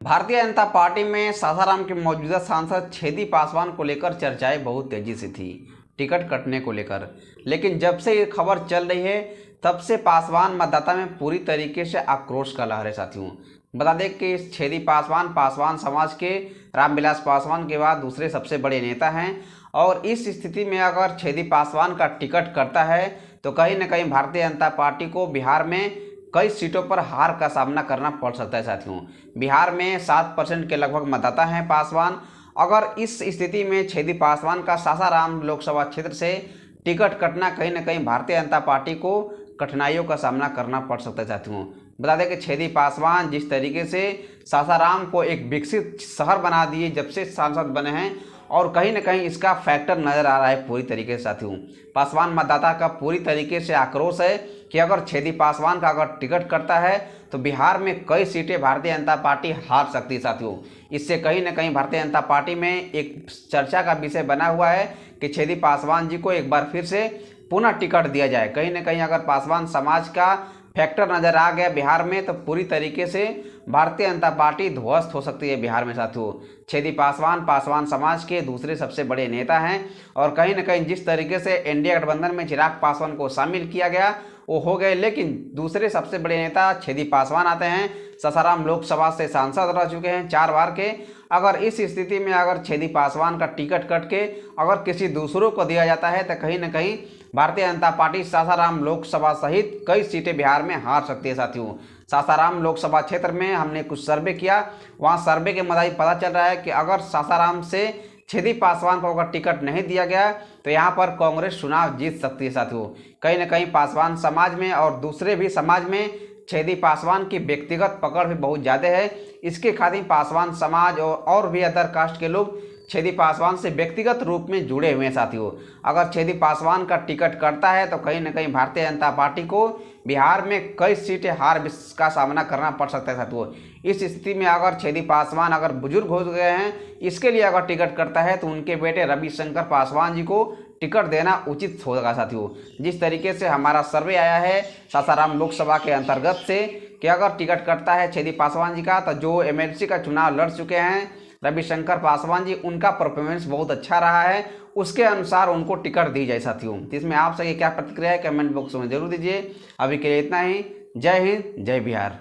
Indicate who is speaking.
Speaker 1: Bharatiya Janata party में सासाराम के मौजूदा सांसद छेदी पासवान को लेकर चर्चाएं बहुत तेजी से थी टिकट कटने को लेकर। लेकिन जब से ये खबर चल रही है तब से पासवान मतदाता में पूरी तरीके से आक्रोश का लहर है। साथियों, बता दें कि छेदी पासवान पासवान समाज के रामविलास पासवान के बाद दूसरे सबसे बड़े नेता हैं और इस स्थिति में अगर छेदी पासवान का टिकट कटता है तो कहीं न कहीं भारतीय जनता पार्टी को बिहार में कई सीटों पर हार का सामना करना पड़ सकता है। साथियों, बिहार में 7% के लगभग मतदाता हैं पासवान। अगर इस स्थिति में छेदी पासवान का सासाराम लोकसभा क्षेत्र से टिकट कटना कहीं न कहीं भारतीय जनता पार्टी को कठिनाइयों का सामना करना पड़ सकता है। साथियों, बता दें कि छेदी पासवान जिस तरीके से सासाराम को एक विकसित शहर बना दिए जब से सांसद बने हैं और कहीं न कहीं इसका फैक्टर नज़र आ रहा है पूरी तरीके से। साथियों, पासवान मतदाता का पूरी तरीके से आक्रोश है कि अगर छेदी पासवान का अगर टिकट कटता है तो बिहार में कई सीटें भारतीय जनता पार्टी हार सकती है। साथियों, इससे कहीं न कहीं भारतीय जनता पार्टी में एक चर्चा का विषय बना हुआ है कि छेदी पासवान जी को एक बार फिर से पुनः टिकट दिया जाए। कहीं न कहीं अगर पासवान समाज का फैक्टर नज़र आ गया बिहार में तो पूरी तरीके से भारतीय जनता पार्टी ध्वस्त हो सकती है बिहार में। साथियों, छेदी पासवान पासवान समाज के दूसरे सबसे बड़े नेता हैं और कहीं न कहीं जिस तरीके से एनडीए गठबंधन में चिराग पासवान को शामिल किया गया वो हो गए, लेकिन दूसरे सबसे बड़े नेता छेदी पासवान आते हैं। सासाराम लोकसभा से सांसद रह चुके हैं 4 बार के। अगर इस स्थिति में अगर छेदी पासवान का टिकट कट के अगर किसी दूसरों को दिया जाता है तो कहीं न कहीं भारतीय जनता पार्टी सासाराम लोकसभा सहित कई सीटें बिहार में हार सकती है। साथियों, सासाराम लोकसभा क्षेत्र में हमने कुछ सर्वे किया, वहां सर्वे के मुताबिक पता चल रहा है कि अगर सासाराम से छेदी पासवान को अगर टिकट नहीं दिया गया तो यहाँ पर कांग्रेस चुनाव जीत सकती है। साथियों, कहीं न कहीं पासवान समाज में और दूसरे भी समाज में छेदी पासवान की व्यक्तिगत पकड़ भी बहुत ज़्यादा है। इसके खातिर पासवान समाज और भी अदर कास्ट के लोग छेदी पासवान से व्यक्तिगत रूप में जुड़े हुए हैं। साथियों, अगर छेदी पासवान का टिकट कटता है तो कहीं न कहीं भारतीय जनता पार्टी को बिहार में कई सीटें हार का सामना करना पड़ सकता है। साथियों, इस स्थिति में अगर छेदी पासवान अगर बुजुर्ग हो गए हैं इसके लिए अगर टिकट कटता है तो उनके बेटे रविशंकर पासवान जी को टिकट देना उचित होगा। साथियों, जिस तरीके से हमारा सर्वे आया है सासाराम लोकसभा के अंतर्गत से कि अगर टिकट कटता है छेदी पासवान जी का तो जो एमएलसी का चुनाव लड़ चुके हैं रविशंकर पासवान जी, उनका परफॉर्मेंस बहुत अच्छा रहा है, उसके अनुसार उनको टिकट दी जाए। साथियों, इसमें आप सभी क्या प्रतिक्रिया है कमेंट बॉक्स में जरूर दीजिए। अभी के लिए इतना ही। जय हिंद, जय बिहार।